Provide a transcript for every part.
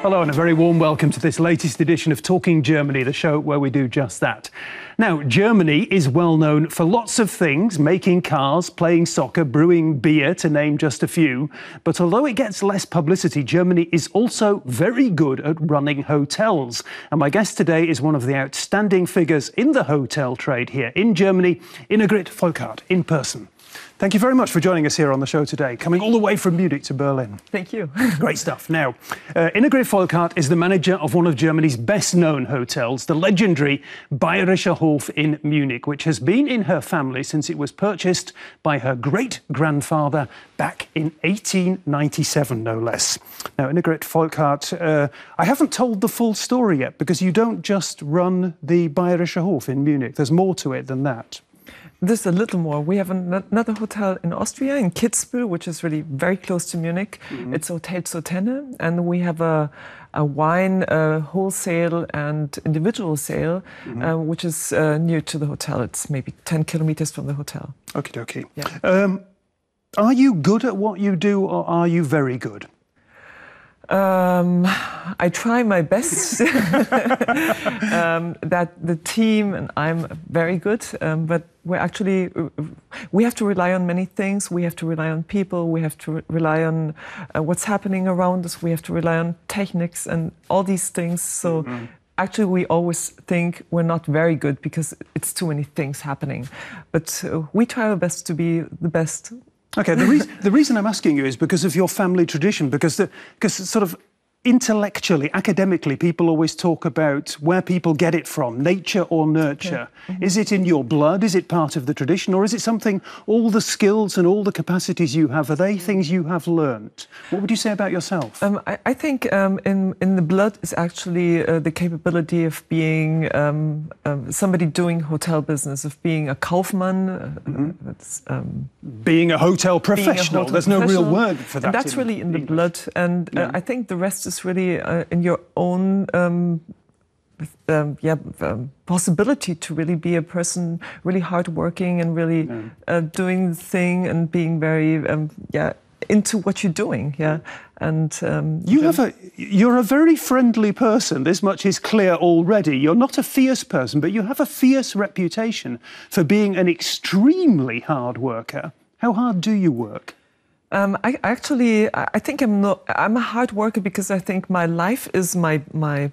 Hello and a very warm welcome to this latest edition of Talking Germany, the show where we do just that. Now, Germany is well known for lots of things, making cars, playing soccer, brewing beer, to name just a few. But although it gets less publicity, Germany is also very good at running hotels. And my guest today is one of the outstanding figures in the hotel trade here in Germany, Innegrit Volkhardt, in person. Thank you very much for joining us here on the show today, coming all the way from Munich to Berlin. Thank you. Great stuff. Now, Innegrit Volkhardt is the manager of one of Germany's best-known hotels, the legendary Bayerischer Hof in Munich, which has been in her family since it was purchased by her great-grandfather back in 1897, no less. Now, Innegrit Volkhardt, I haven't told the full story yet, because you don't just run the Bayerischer Hof in Munich. There's more to it than that. There's a little more. We have another hotel in Austria, in Kitzbühel, which is really very close to Munich. Mm-hmm. It's Hotel Zotenne, and we have a wine wholesale and individual sale, mm-hmm. Which is near to the hotel. It's maybe 10 kilometers from the hotel. Okie dokie. Yeah. Are you good at what you do, or are you very good? I try my best. That the team and I'm very good, but we have to rely on many things. We have to rely on people. We have to rely on what's happening around us. We have to rely on techniques and all these things. So mm-hmm. Actually, we always think we're not very good because it's too many things happening. But we try our best to be the best. Okay, the reason I'm asking you is because of your family tradition, because sort of intellectually, academically, people always talk about where people get it from, nature or nurture. Okay. Mm-hmm. Is it in your blood? Is it part of the tradition? Or is it something, all the skills and all the capacities you have, are they things you have learnt? What would you say about yourself? I think in the blood is actually the capability of being somebody doing hotel business, of being a Kaufmann. Being a hotel professional. There's no real word for that. And that's really in the blood. And I think the rest is really in your own possibility to really be a person really hardworking and really doing the thing and being very into what you're doing. Yeah, and you're a very friendly person. This much is clear already. You're not a fierce person, but you have a fierce reputation for being an extremely hard worker. How hard do you work? I think I'm a hard worker because I think my life is my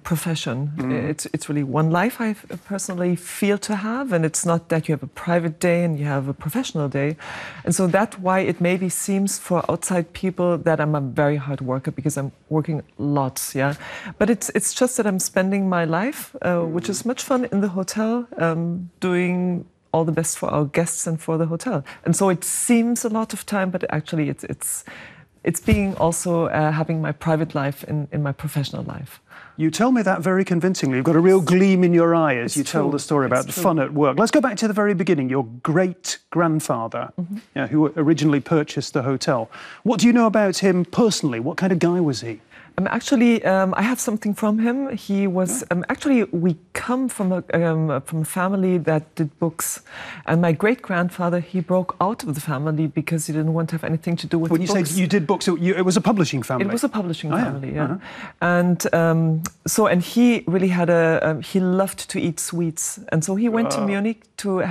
profession. Mm. It's really one life I personally feel to have, and it's not that you have a private day and you have a professional day. And so that's why it maybe seems for outside people that I'm a very hard worker, because I'm working lots, yeah. But it's just that I'm spending my life, which is much fun, in the hotel, doing all the best for our guests and for the hotel. And so it seems a lot of time, but actually it's being also having my private life in my professional life. You tell me that very convincingly. You've got a real gleam in your eye as you tell the story about the fun at work. Let's go back to the very beginning. Your great-grandfather, mm-hmm. Who originally purchased the hotel. What do you know about him personally? What kind of guy was he? Actually, I have something from him. He was actually, we come from a family that did books, and my great-grandfather, he broke out of the family because he didn't want to have anything to do with books. When you say you did books, it was a publishing family. It was a publishing family, yeah. Uh-huh. And he really had he loved to eat sweets, and so he went to Munich to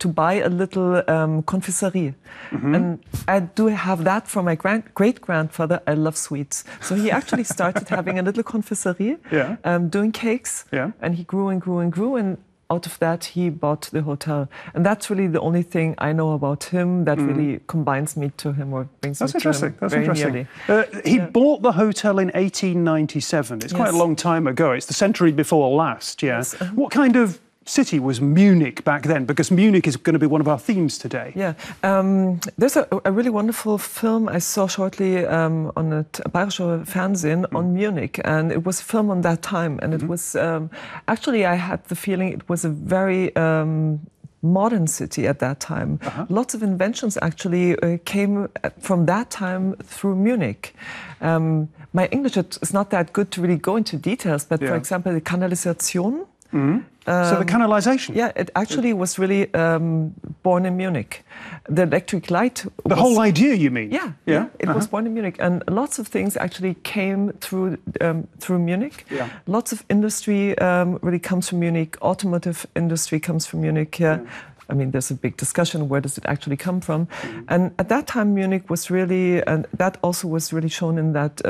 buy a little confiserie, mm-hmm. and I do have that from my great-grandfather. I love sweets, so he actually started having a little confiserie, doing cakes, and he grew and grew and grew, and out of that he bought the hotel. And that's really the only thing I know about him that really combines me to him or brings me to him. That's interesting. He bought the hotel in 1897. It's quite a long time ago. It's the century before last, Yes. What kind of city was Munich back then? Because Munich is going to be one of our themes today. Yeah, there's a really wonderful film I saw shortly on a Bayerischer Fernsehen on Munich, and it was a film on that time, and it was actually, I had the feeling it was a very modern city at that time. Lots of inventions actually came from that time through Munich. My English is not that good to really go into details, but for example, the Kanalisation So the canalization? Yeah, it actually was really born in Munich. The electric light... The whole idea, you mean? Yeah, it was born in Munich. And lots of things actually came through Munich. Yeah. Lots of industry really comes from Munich. Automotive industry comes from Munich. I mean, there's a big discussion, where does it actually come from? And at that time, Munich was really, and that also was really shown in that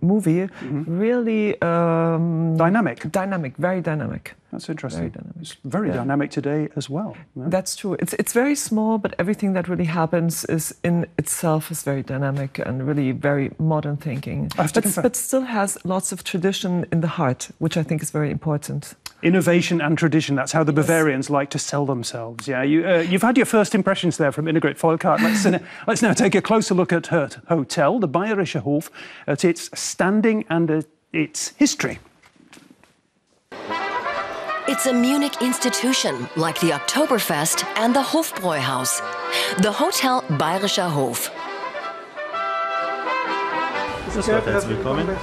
movie, really... Dynamic. Dynamic, very dynamic. That's interesting. Very dynamic. It's very dynamic today as well. Yeah. That's true. It's very small, but everything that really happens is in itself is very dynamic and really very modern thinking. But still has lots of tradition in the heart, which I think is very important. Innovation and tradition, that's how the Bavarians like to sell themselves. Yeah, you've had your first impressions there from Innegrit Volkhardt. Let's now take a closer look at her hotel, the Bayerischer Hof, at its standing and its history. It's a Munich institution, like the Oktoberfest and the Hofbräuhaus. The Hotel Bayerischer Hof. Herzlich willkommen.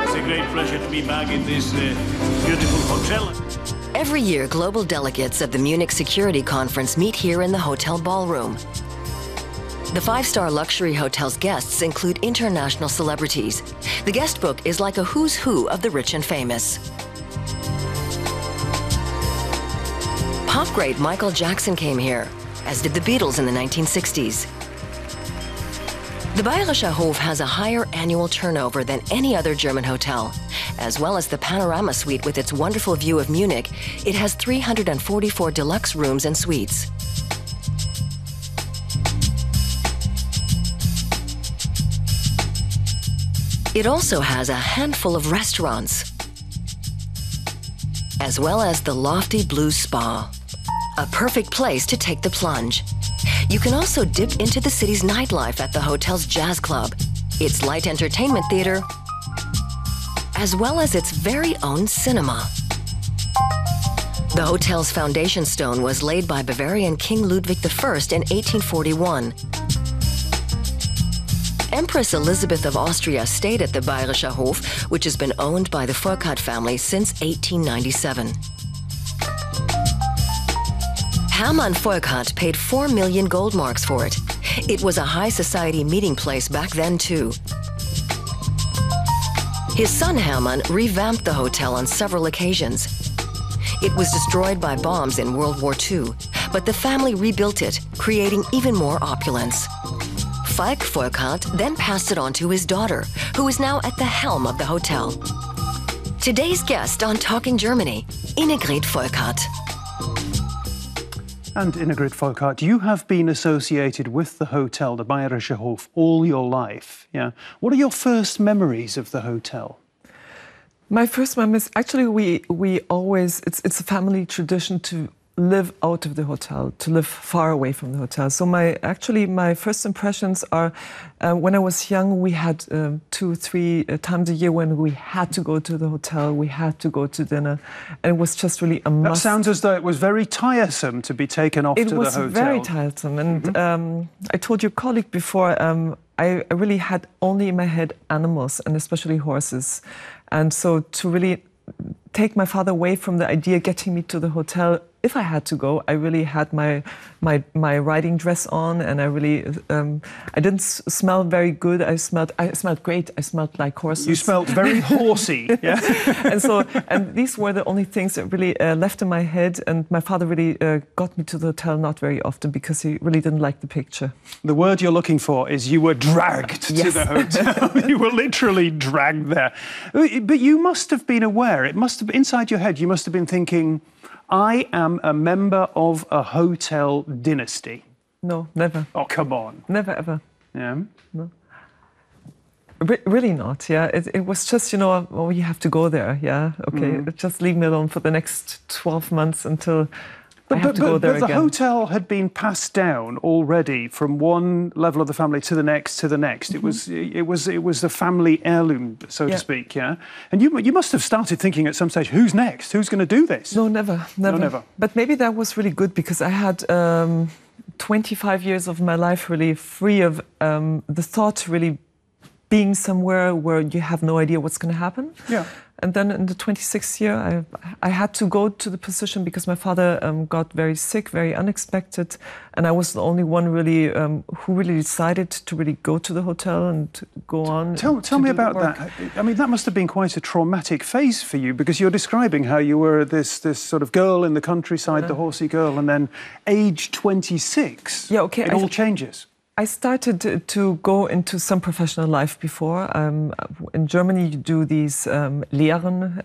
It's a great pleasure to be back in this beautiful hotel. Every year, global delegates of the Munich Security Conference meet here in the hotel ballroom. The five-star luxury hotel's guests include international celebrities. The guest book is like a who's who of the rich and famous. Pop great Michael Jackson came here, as did the Beatles in the 1960s. The Bayerischer Hof has a higher annual turnover than any other German hotel. As well as the panorama suite with its wonderful view of Munich, it has 344 deluxe rooms and suites. It also has a handful of restaurants, as well as the lofty blue spa, a perfect place to take the plunge. You can also dip into the city's nightlife at the hotel's jazz club, its light entertainment theater, as well as its very own cinema. The hotel's foundation stone was laid by Bavarian King Ludwig I in 1841. Empress Elizabeth of Austria stayed at the Bayerischer Hof, which has been owned by the Volkhardt family since 1897. Hermann Volkhardt paid 4 million gold marks for it. It was a high society meeting place back then, too. His son Hermann revamped the hotel on several occasions. It was destroyed by bombs in World War II, but the family rebuilt it, creating even more opulence. Falk Volkhardt then passed it on to his daughter, who is now at the helm of the hotel. Today's guest on Talking Germany, Innegrit Volkhardt. And Innegrit Volkhardt, you have been associated with the hotel, the Bayerischer Hof, all your life. Yeah. What are your first memories of the hotel? My first memories, actually, we always, it's a family tradition to live out of the hotel, to live far away from the hotel. So my first impressions are, when I was young, we had 2-3 times a year when we had to go to the hotel, we had to go to dinner, and it was just really a must. That sounds as though it was very tiresome to be taken off to the hotel. It was very tiresome, and I told your colleague before, I really had only in my head animals, and especially horses. And so to really take my father away from the idea getting me to the hotel, if I had to go, I really had my riding dress on, and I really I didn't smell very good. I smelled great. I smelled like horses. You smelled very horsey, yeah. and these were the only things that really left in my head. And my father really got me to the hotel not very often because he really didn't like the picture. The word you're looking for is you were dragged to the hotel. You were literally dragged there. But you must have been aware. It must have inside your head. You must have been thinking, I am a member of a hotel dynasty. No, never. Oh, come on. Never, ever. Yeah? No. Really not, yeah. It was just, you know, oh, you have to go there, yeah. Okay, just leave me alone for the next 12 months until I have to go there again. But the hotel had been passed down already from one level of the family to the next to the next. It was the family heirloom, so to speak, yeah. And you must have started thinking at some stage, who's next? Who's going to do this? No, never. No, never. But maybe that was really good because I had 25 years of my life really free of the thought to really being somewhere where you have no idea what's going to happen. Yeah. And then in the 26th year, I had to go to the position because my father got very sick, very unexpected, and I was the only one really who really decided to really go to the hotel and go on. Tell me about that. I mean, that must have been quite a traumatic phase for you, because you're describing how you were this sort of girl in the countryside, the horsey girl, and then age 26, it all changes. I started to go into some professional life before. In Germany, you do these Lehren.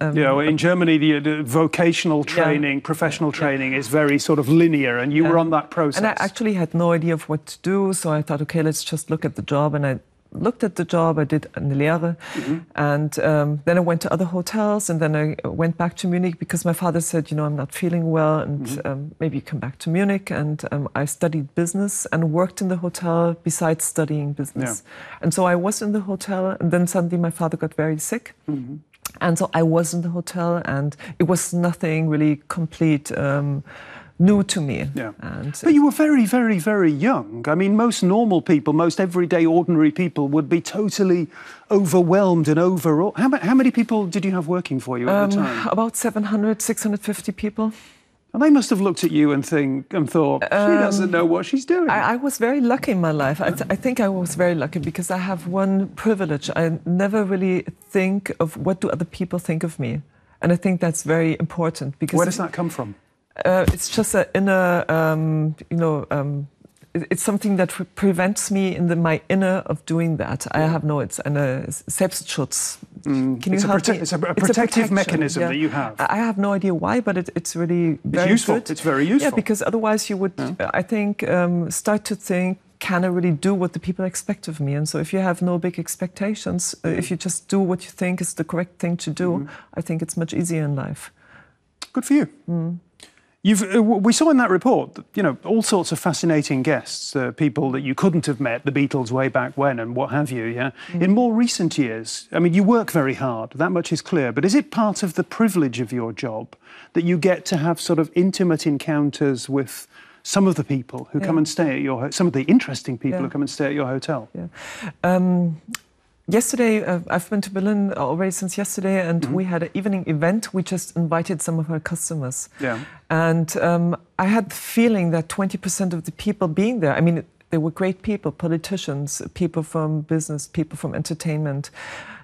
In Germany, the vocational training, professional training is very sort of linear, and you were on that process. And I actually had no idea of what to do, so I thought, okay, let's just look at the job. And I looked at the job, I did eine Lehre, and then I went to other hotels, and then I went back to Munich because my father said, you know, I'm not feeling well, and maybe come back to Munich. And I studied business and worked in the hotel besides studying business. Yeah. And so I was in the hotel, and then suddenly my father got very sick. And so I was in the hotel, and it was nothing really complete new to me. Yeah. But you were very, very, very young. I mean, most normal people, most everyday, ordinary people would be totally overwhelmed and overawed. How many people did you have working for you at the time? About 700, 650 people. And they must have looked at you and thought, she doesn't know what she's doing. I was very lucky in my life. I think I was very lucky because I have one privilege. I never really think of what do other people think of me. And I think that's very important. Because where does that come from? It's just an inner, it's something that prevents me in my inner of doing that. I have it's a Selbstschutz. It's a protective mechanism that you have. I have no idea why, but it's really very useful. good. It's very useful. Yeah, because otherwise you would, I think, start to think, can I really do what the people expect of me? And so if you have no big expectations, if you just do what you think is the correct thing to do, I think it's much easier in life. Good for you. We saw in that report, you know, all sorts of fascinating guests, people that you couldn't have met, the Beatles way back when and what have you, yeah? In more recent years, I mean, you work very hard, that much is clear, but is it part of the privilege of your job that you get to have sort of intimate encounters with some of the people who come and stay at your, some of the interesting people who come and stay at your hotel? Yesterday, I've been to Berlin already since yesterday, and we had an evening event. We just invited some of our customers. Yeah. And I had the feeling that 20% of the people being there, I mean, they were great people, politicians, people from business, people from entertainment.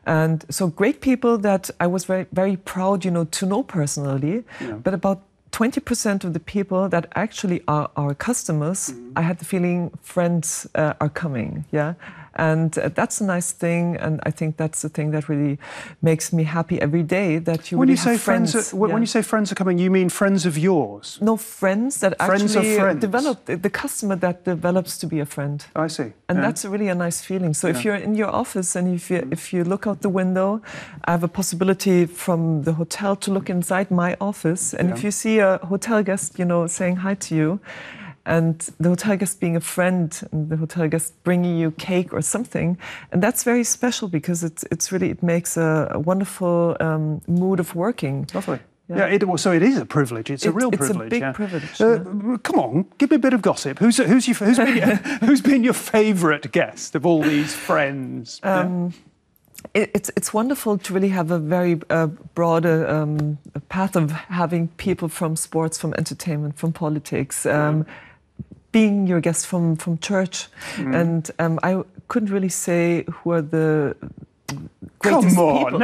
And so great people that I was very, very proud, you know, to know personally. Yeah. But about 20% of the people that actually are our customers, I had the feeling friends are coming, yeah? And that's a nice thing, and I think that's the thing that really makes me happy every day, that you really have friends. When you say friends are coming, you mean friends of yours? No, friends that actually develop, the customer that develops to be a friend. I see. And that's really a nice feeling. So if you're in your office and if you look out the window, I have a possibility from the hotel to look inside my office, and if you see a hotel guest, you know, saying hi to you, and the hotel guest being a friend, and the hotel guest bringing you cake or something, and that's very special because it's really, it makes a wonderful mood of working. Lovely. Yeah, so it is a privilege. It's a real privilege. It's a big privilege. Come on, give me a bit of gossip. Who's been your favourite guest of all these friends? It's wonderful to really have a very broad path of having people from sports, from entertainment, from politics, being your guest from church. And I couldn't really say who are the greatest people.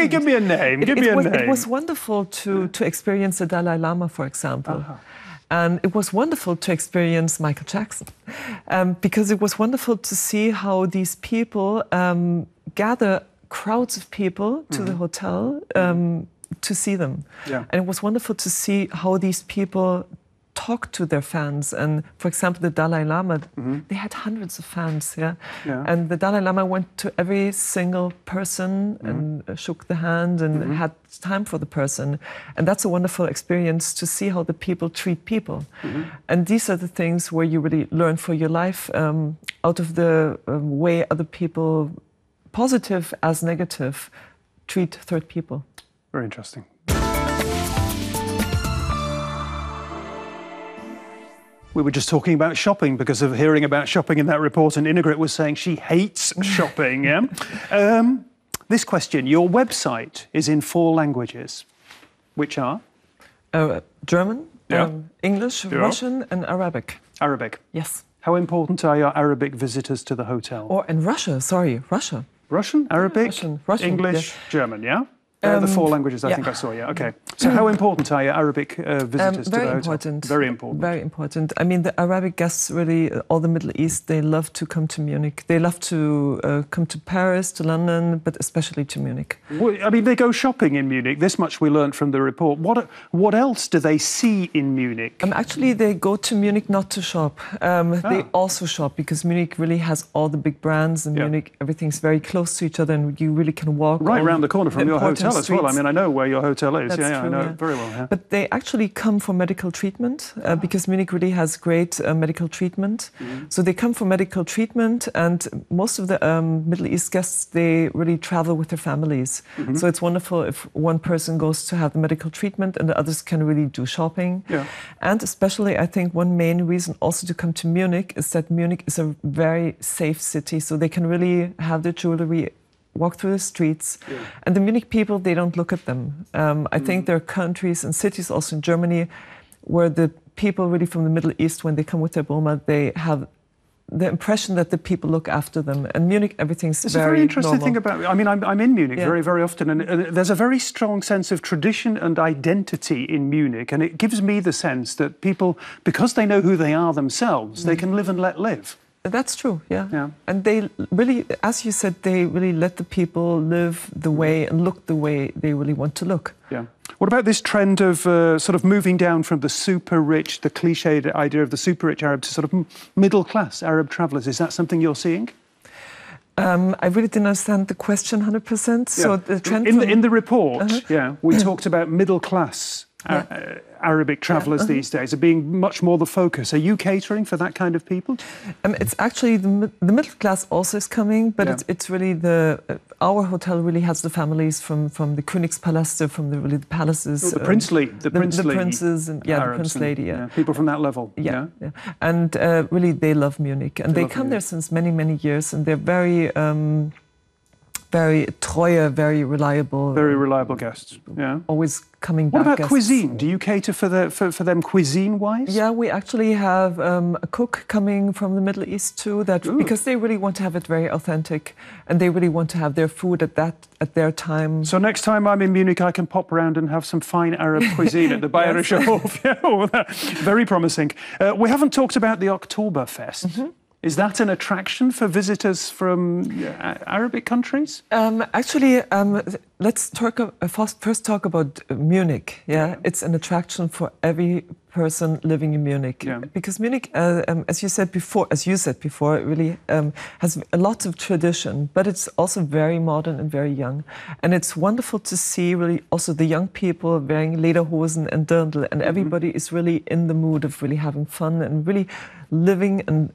Give me a name. It was wonderful to experience the Dalai Lama, for example. And it was wonderful to experience Michael Jackson, because it was wonderful to see how these people gather crowds of people to the hotel to see them. Yeah. And it was wonderful to see how these people talk to their fans. And for example, the Dalai Lama, they had hundreds of fans, And the Dalai Lama went to every single person and shook the hand and had time for the person. And that's a wonderful experience to see how the people treat people. And these are the things where you really learn for your life out of the way other people, positive as negative, treat third people. Very interesting. We were just talking about shopping because of hearing about shopping in that report, and Innegrit was saying she hates shopping. Yeah. This question: your website is in 4 languages, which are German, Yeah. English, Russian, and Arabic. Arabic. Yes. How important are your Arabic visitors to the hotel? Or in Russia. Sorry, Russia. Russian, Arabic, Russian, English, German. Yeah. The 4 languages I think I saw. Yeah. Okay. So how important are your Arabic visitors to the Very hotel? important. Very important. Very important. I mean, the Arabic guests really, all the Middle East, they love to come to Munich. They love to come to Paris, to London, but especially to Munich. Well, I mean, they go shopping in Munich. This much we learned from the report. What else do they see in Munich? Actually, they go to Munich not to shop. They also shop because Munich really has all the big brands. In Munich, everything's very close to each other, and you really can walk right around the corner from your hotel streets. as well. I mean, I know where your hotel is. That's yeah, true, I know yeah. it very well. Yeah. But they actually come for medical treatment because Munich really has great medical treatment. So they come for medical treatment, and most of the Middle East guests, they really travel with their families. So it's wonderful if one person goes to have the medical treatment and the others can really do shopping. Yeah. And especially, I think one main reason also to come to Munich is that Munich is a very safe city. So they can really have their jewelry, walk through the streets. Yeah. And the Munich people, they don't look at them. I think there are countries and cities also in Germany where the people really from the Middle East, when they come with their Bulma, they have the impression that the people look after them. And Munich, everything's It's very a very interesting normal. thing about. I mean, I'm in Munich Yeah. very often, and there's a very strong sense of tradition and identity in Munich, and it gives me the sense that people, because they know who they are themselves, they can live and let live. That's true, yeah. Yeah. And they really, as you said, they really let the people live the way and look the way they really want to look. Yeah. What about this trend of sort of moving down from the super rich, the cliched idea of the super rich Arab to sort of middle class Arab travellers? Is that something you're seeing? I really didn't understand the question 100%. So the trend in the report, we talked about middle class Arabic travellers these days are being much more the focus. Are you catering for that kind of people? It's actually the middle class also is coming, but it's really our hotel really has the families from the Königspalast, from the palaces. The princely, the princes, and the prince lady, people from that level. Yeah. And really they love Munich, and they come there since many years, and they're very treue, very reliable. Very reliable guests, yeah. Always coming back. What about guests. cuisine? Do you cater for them cuisine-wise? Yeah, we actually have a cook coming from the Middle East too, because they really want to have it very authentic, and they really want to have their food at their time. So next time I'm in Munich, I can pop around and have some fine Arab cuisine at the Bayerischer Hof. Very promising. We haven't talked about the Oktoberfest. Is that an attraction for visitors from Arabic countries? Actually, let's first talk about Munich. It's an attraction for every person living in Munich, because Munich, as you said before, it really has a lot of tradition, but it's also very modern and very young, and it's wonderful to see really also the young people wearing lederhosen and dirndl, and everybody is really in the mood of really having fun and really living and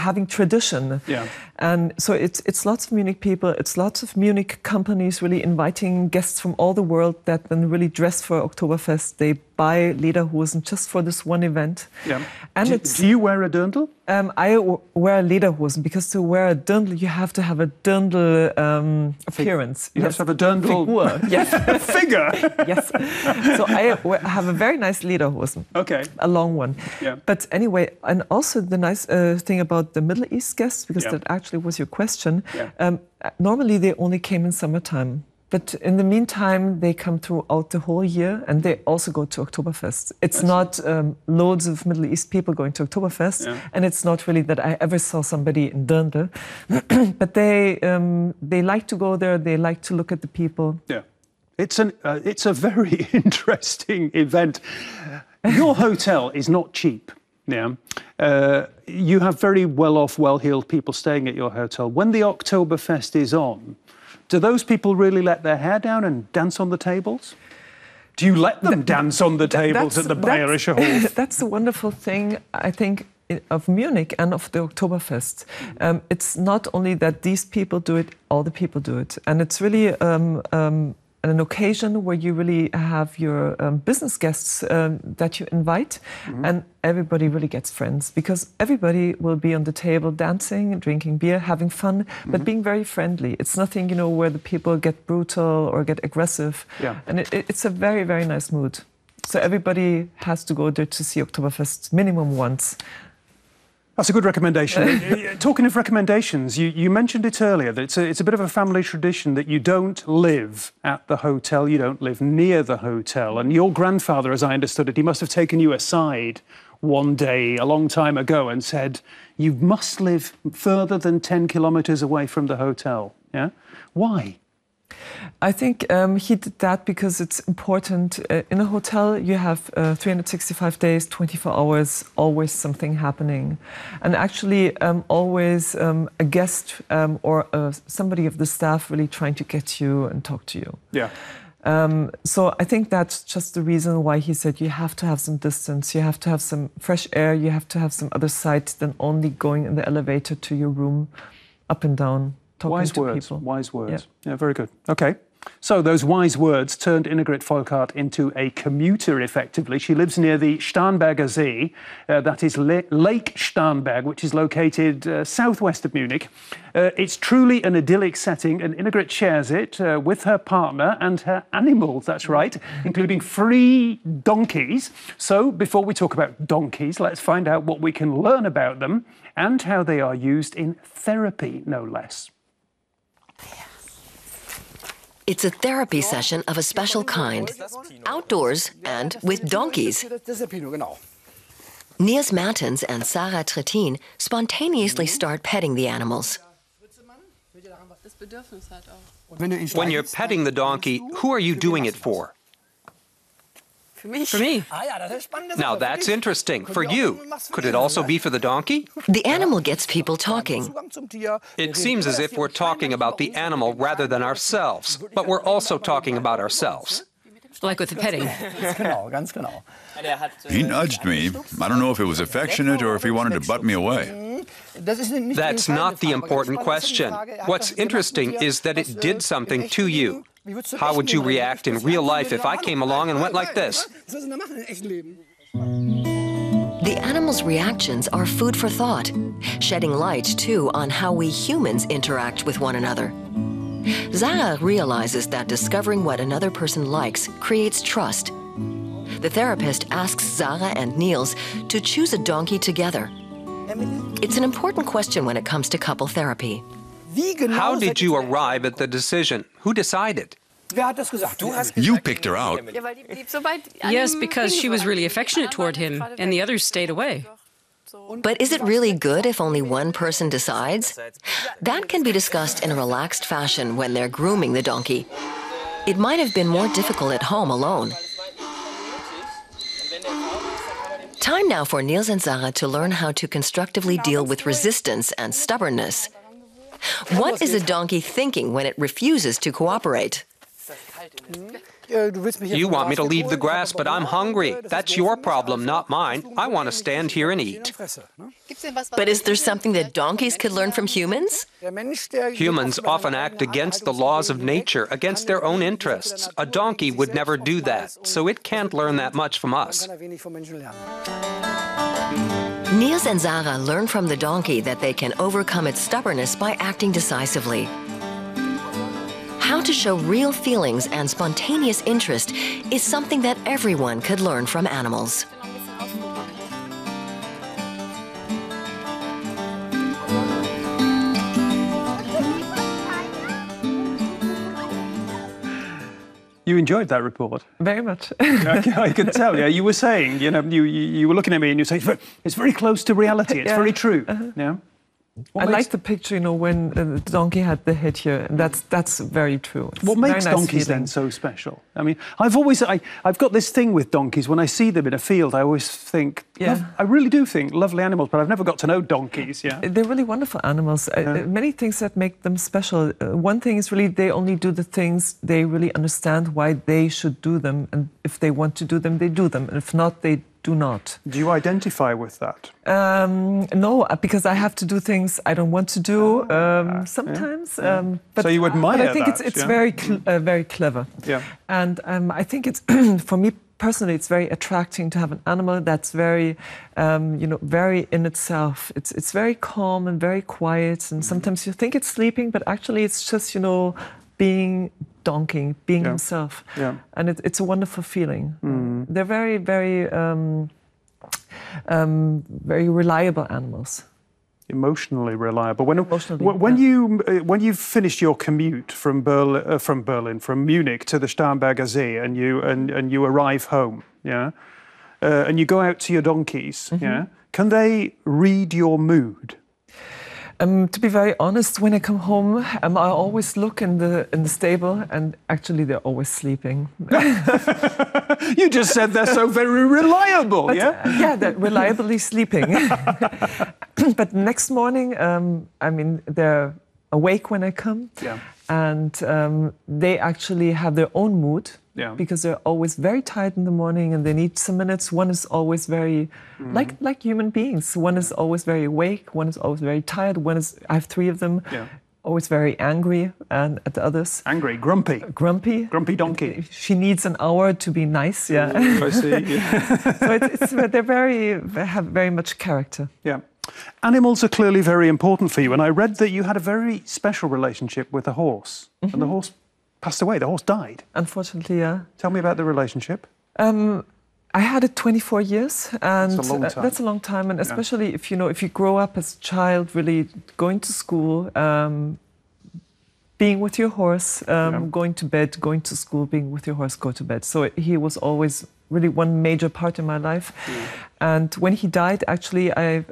having tradition. And so it's lots of Munich people, it's lots of Munich companies really inviting guests from all the world that then really dress for Oktoberfest. They buy lederhosen just for this one event. And do you wear a dirndl? I wear a lederhosen, because to wear a dirndl you have to have a dirndl appearance. You have to have a dirndl figure. Yes. So I have a very nice lederhosen. Okay. A long one. Yeah. But anyway, and also the nice thing about the Middle East guests, because that actually was your question. Normally they only came in summertime. But in the meantime, they come throughout the whole year, and they also go to Oktoberfest. It's not loads of Middle East people going to Oktoberfest, and it's not really that I ever saw somebody in dirndl. But they like to go there. They like to look at the people. Yeah, it's a very interesting event. Your hotel is not cheap. You have very well-off, well-heeled people staying at your hotel. When the Oktoberfest is on, do those people really let their hair down and dance on the tables? Do you let them dance on the tables at the Bayerischer Hof? That's the wonderful thing, I think, of Munich and of the Oktoberfest. It's not only that these people do it, all the people do it. And it's really an occasion where you really have your business guests that you invite, and everybody really gets friends, because everybody will be on the table dancing, drinking beer, having fun, but being very friendly. It's nothing, you know, where the people get brutal or get aggressive. Yeah. And it's a very, very nice mood. So everybody has to go there to see Oktoberfest minimum once. That's a good recommendation. Talking of recommendations, you mentioned it earlier, that it's a bit of a family tradition that you don't live at the hotel, you don't live near the hotel. And your grandfather, as I understood it, he must have taken you aside one day a long time ago and said, you must live further than 10 kilometres away from the hotel. Yeah? Why? I think he did that because it's important. In a hotel, you have 365 days, 24 hours, always something happening. And actually, always a guest or somebody of the staff really trying to get you and talk to you. Yeah. So I think that's just the reason why he said you have to have some distance, you have to have some fresh air, you have to have some other sight than only going in the elevator to your room, up and down. Wise words, wise words. Yeah, very good. OK. So those wise words turned Innegrit Volkhardt into a commuter, effectively. She lives near the Starnberger See, that is Lake Starnberg, which is located southwest of Munich. It's truly an idyllic setting, and Innegrit shares it with her partner and her animals, that's right, including 3 donkeys. So before we talk about donkeys, let's find out what we can learn about them and how they are used in therapy, no less. It's a therapy session of a special kind, outdoors and with donkeys. Niels Mertens and Sarah Trittin spontaneously start petting the animals. When you're petting the donkey, who are you doing it for? For me. Now that's interesting. For you. Could it also be for the donkey? The animal gets people talking. It seems as if we're talking about the animal rather than ourselves, but we're also talking about ourselves. Like with the petting. He nudged me. I don't know if it was affectionate or if he wanted to butt me away. That's not the important question. What's interesting is that it did something to you. How would you react in real life if I came along and went like this? The animal's reactions are food for thought, shedding light, too, on how we humans interact with one another. Sarah realizes that discovering what another person likes creates trust. The therapist asks Sarah and Niels to choose a donkey together. It's an important question when it comes to couple therapy. How did you arrive at the decision? Who decided? You picked her out. Yes, because she was really affectionate toward him, and the others stayed away. But is it really good if only one person decides? That can be discussed in a relaxed fashion when they're grooming the donkey. It might have been more difficult at home alone. Time now for Niels and Sarah to learn how to constructively deal with resistance and stubbornness. What is a donkey thinking when it refuses to cooperate? You want me to leave the grass, but I'm hungry. That's your problem, not mine. I want to stand here and eat. But is there something that donkeys could learn from humans? Humans often act against the laws of nature, against their own interests. A donkey would never do that, so it can't learn that much from us. Niels and Sarah learn from the donkey that they can overcome its stubbornness by acting decisively. How to show real feelings and spontaneous interest is something that everyone could learn from animals. You enjoyed that report? Very much. I could tell. Yeah, you were saying, you know, you were looking at me and you say it's very close to reality. It's very true. Yeah. I like the picture, you know, when the donkey had the head here. And that's very true. It's what makes donkeys then so special? I mean, I've got this thing with donkeys. When I see them in a field, I always think, I really do think lovely animals, but I've never got to know donkeys. Yeah, they're really wonderful animals. Many things that make them special. One thing is really they only do the things they really understand why they should do them, and if they want to do them, they do them. And if not, they do not. Do you identify with that? No, because I have to do things I don't want to do sometimes. But, so you admire but I think that, it's very clever. Yeah. And I think it's, for me personally, it's very attracting to have an animal that's very, very in itself. It's very calm and very quiet. And sometimes you think it's sleeping, but actually it's just, being donkeying, being himself. Yeah. And it's a wonderful feeling. They're very, very, very reliable animals. Emotionally reliable. When you've finished your commute from Munich to the Starnberger See, and you arrive home, and you go out to your donkeys, can they read your mood? To be very honest, when I come home, I always look in the stable, and actually they're always sleeping. You just said they're so very reliable, yeah, they're reliably sleeping. But next morning, they're awake when I come, and they actually have their own mood. Yeah. Because they're always very tired in the morning and they need some minutes. One is always very, like human beings. One is always very awake. One is always very tired. I have 3 of them, always very angry, and at the others. Angry, grumpy. Grumpy. Grumpy donkey. She needs an hour to be nice, I see, So they have very much character. Yeah. Animals are clearly very important for you. And I read that you had a very special relationship with a horse. And the horse passed away. The horse died. Unfortunately, yeah. Tell me about the relationship. I had it 24 years, and that's a long time. That's a long time. And especially if you grow up as a child, really going to school, being with your horse, going to bed, going to school, being with your horse, go to bed. So he was always really one major part in my life. And when he died, actually, I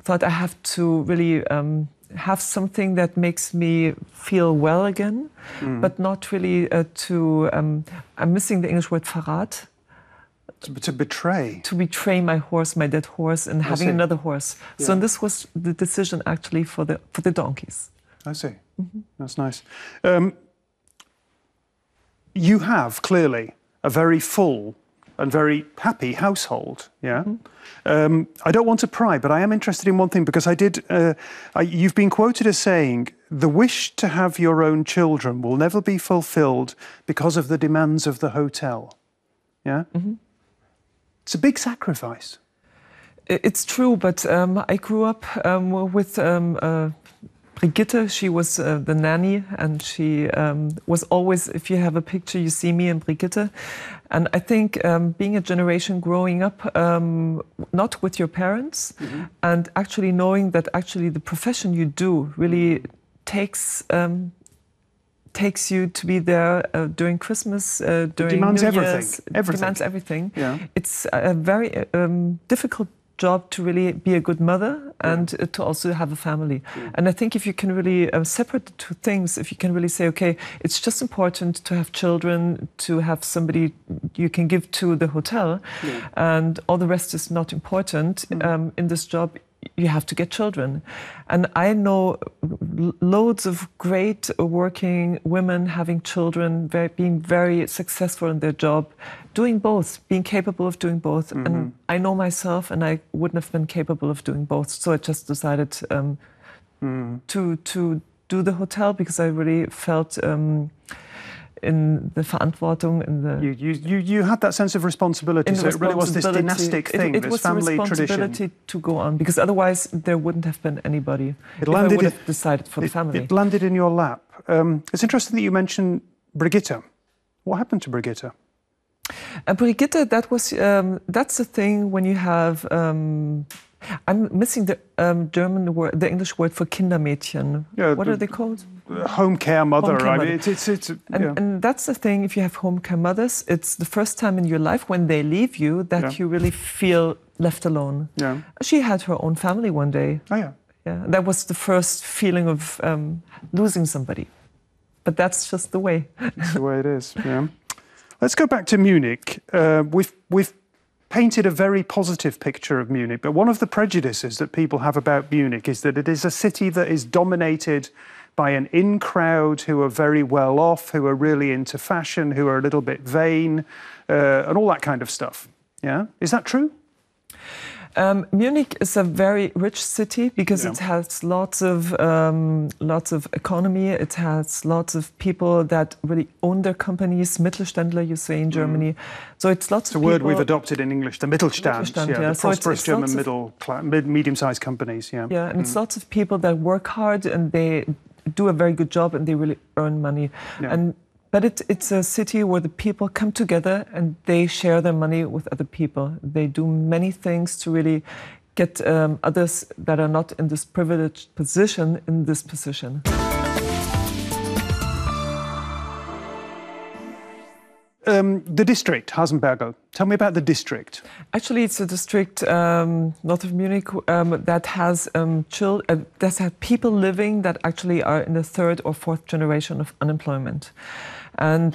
thought I have to really have something that makes me feel well again, but not really I'm missing the English word Verrat. To betray. To betray my horse, my dead horse, and having another horse. Yeah. So this was the decision actually for the donkeys. I see. That's nice. You have clearly a very full and very happy household, yeah? I don't want to pry, but I am interested in one thing, because you've been quoted as saying, the wish to have your own children will never be fulfilled because of the demands of the hotel, yeah? It's a big sacrifice. It's true, but I grew up with Brigitte. She was the nanny, and she was always, if you have a picture, you see me and Brigitte. And I think being a generation growing up not with your parents, and actually knowing that actually the profession you do really takes you to be there during Christmas, during demands New everything. Year's. Everything. Demands everything. Yeah. It's a very difficult job to really be a good mother and to also have a family. And I think if you can really separate the 2 things, if you can really say, okay, it's just important to have children, to have somebody you can give to the hotel, and all the rest is not important. In this job, you have to get children. And I know loads of great working women having children, being very successful in their job, doing both, being capable of doing both. And I know myself, and I wouldn't have been capable of doing both. So I just decided to do the hotel, because I really felt in the Verantwortung, in the... You had that sense of responsibility, so it really was this dynastic thing, this family tradition. It was the responsibility to go on, because otherwise there wouldn't have been anybody if I would have decided for the family. It landed in your lap. It's interesting that you mentioned Brigitte. What happened to Brigitte? Brigitte, that's the thing when you have... I'm missing the German word, the English word for Kindermädchen. Yeah, what are they called? Home care mother. Home care I mean, mean, and that's the thing. If you have home care mothers, it's the first time in your life when they leave you that you really feel left alone. Yeah. She had her own family one day. Oh yeah. Yeah. That was the first feeling of losing somebody. But that's just the way. That's the way it is. Yeah. Let's go back to Munich. We've painted a very positive picture of Munich, but one of the prejudices that people have about Munich is that it is a city that is dominated by an in crowd who are very well off, who are really into fashion, who are a little bit vain, and all that kind of stuff. Yeah, is that true? Munich is a very rich city because it has lots of economy. It has lots of people that really own their companies. Mittelständler, you say in Germany. So it's lots of people. It's a word we've adopted in English, the Mittelstand. The So prosperous German medium-sized companies. Yeah, and it's lots of people that work hard and they do a very good job and they really earn money. But it's a city where the people come together and they share their money with other people. They do many things to really get others that are not in this privileged position in this position. The district, Hasenbergl. Tell me about the district. Actually, it's a district north of Munich that has people living that actually are in the third or fourth generation of unemployment. And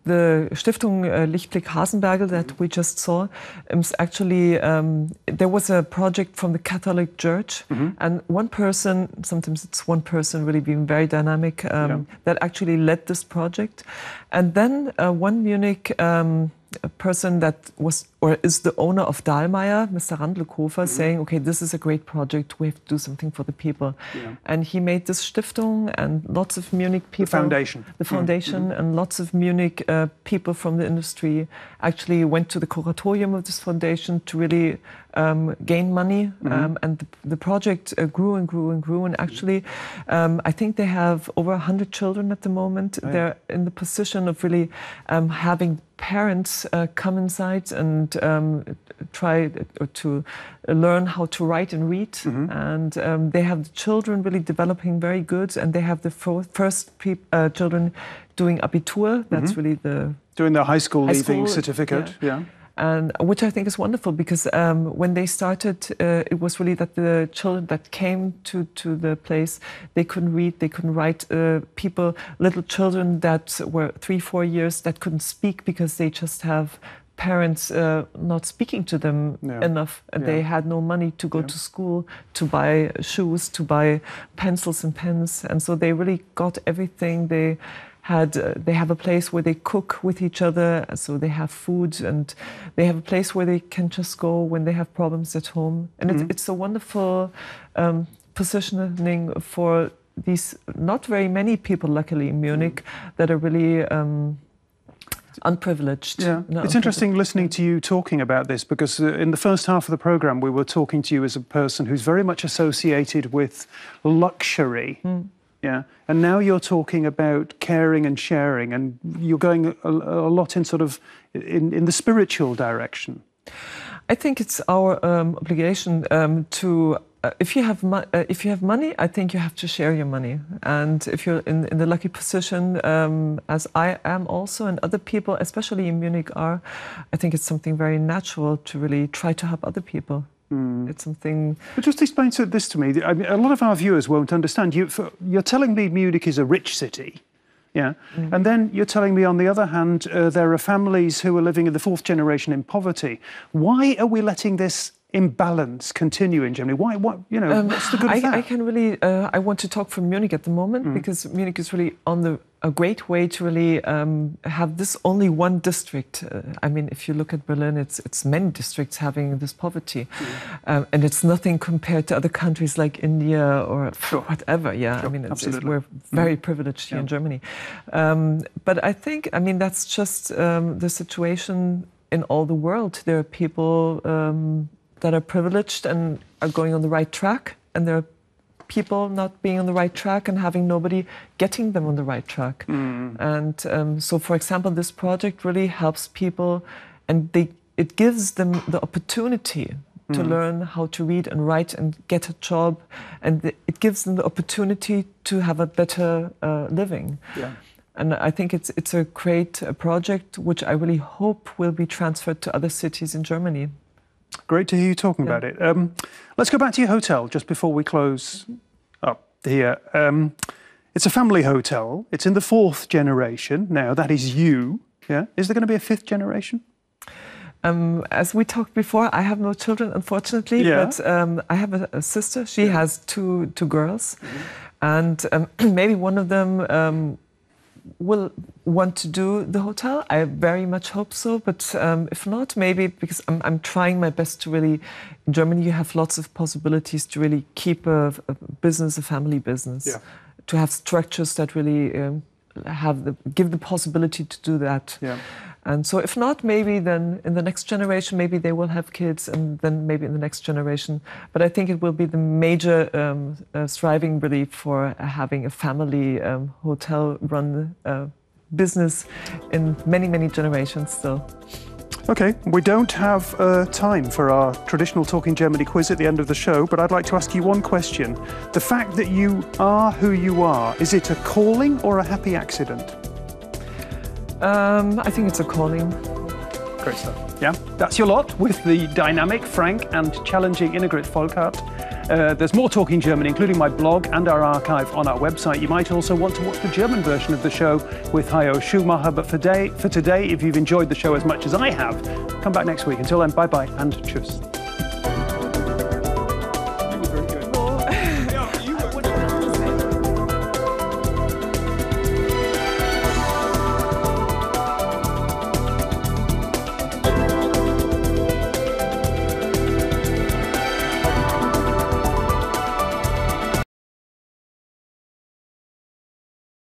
the Stiftung Lichtblick Hasenbergl that we just saw is actually, there was a project from the Catholic Church, and one person, sometimes it's one person really being very dynamic, that actually led this project. And then one Munich person that was or is the owner of Dahlmeier, Mr. Randlkofer, saying, okay, this is a great project, we have to do something for the people. And he made this Stiftung and lots of Munich people. The foundation and lots of Munich people from the industry actually went to the curatorium of this foundation to really gain money. And the project grew and grew and grew. And actually, I think they have over 100 children at the moment. They're in the position of really having parents come inside and try to learn how to write and read. And they have the children really developing very good. And they have the first children doing Abitur. That's really doing the high school leaving certificate. And which I think is wonderful because when they started, it was really that the children that came to the place, they couldn't read, they couldn't write. Little children that were 3-4 years that couldn't speak because they just have parents not speaking to them enough. And they had no money to go to school, to buy shoes, to buy pencils and pens. And so they really got everything. They have a place where they cook with each other, so they have food, and they have a place where they can just go when they have problems at home. And it's a wonderful positioning for these not very many people, luckily, in Munich, that are really unprivileged. It's interesting listening to you talking about this because in the first half of the programme we were talking to you as a person who's very much associated with luxury. And now you're talking about caring and sharing, and you're going a lot in sort of in the spiritual direction. I think it's our obligation to. If you have money, I think you have to share your money. And if you're in the lucky position, as I am also, and other people, especially in Munich, are, I think it's something very natural to really try to help other people. It's something. But just explain this to me. I mean, a lot of our viewers won't understand. You're telling me Munich is a rich city, and then you're telling me, on the other hand, there are families who are living in the fourth generation in poverty. Why are we letting this imbalance continue in Germany? Why? What's the good of that? I can really. I want to talk from Munich at the moment because Munich is really on a great way to really have this only one district. I mean, if you look at Berlin, it's many districts having this poverty, and it's nothing compared to other countries like India or whatever. I mean, we're very privileged here in Germany. But I think, that's just the situation in all the world. There are people that are privileged and are going on the right track, and there are people not being on the right track and having nobody getting them on the right track. And so, for example, this project really helps people, and it gives them the opportunity to learn how to read and write and get a job, and it gives them the opportunity to have a better living. And I think it's a great project which I really hope will be transferred to other cities in Germany. Great to hear you talking about it. Let's go back to your hotel just before we close up here. It's a family hotel. It's in the fourth generation now. That is you. Is there going to be a fifth generation? As we talked before, I have no children, unfortunately, but I have a sister. She has two girls, and maybe one of them will want to do the hotel. I very much hope so, but if not, maybe because I'm trying my best to really, in Germany you have lots of possibilities to really keep a business, a family business, to have structures that really give the possibility to do that. Yeah. And so if not, maybe then in the next generation, maybe they will have kids, and then maybe in the next generation. But I think it will be the major striving really for having a family hotel-run business in many, many generations still. OK, we don't have time for our traditional Talking Germany quiz at the end of the show, but I'd like to ask you one question. The fact that you are who you are, is it a calling or a happy accident? I think it's a calling. Great stuff. Yeah, that's your lot with the dynamic, frank and challenging Innegrit Volkhardt. There's more Talking Germany, including my blog and our archive on our website. You might also want to watch the German version of the show with Hayo Schumacher. But for today, if you've enjoyed the show as much as I have, come back next week. Until then, bye-bye and tschüss.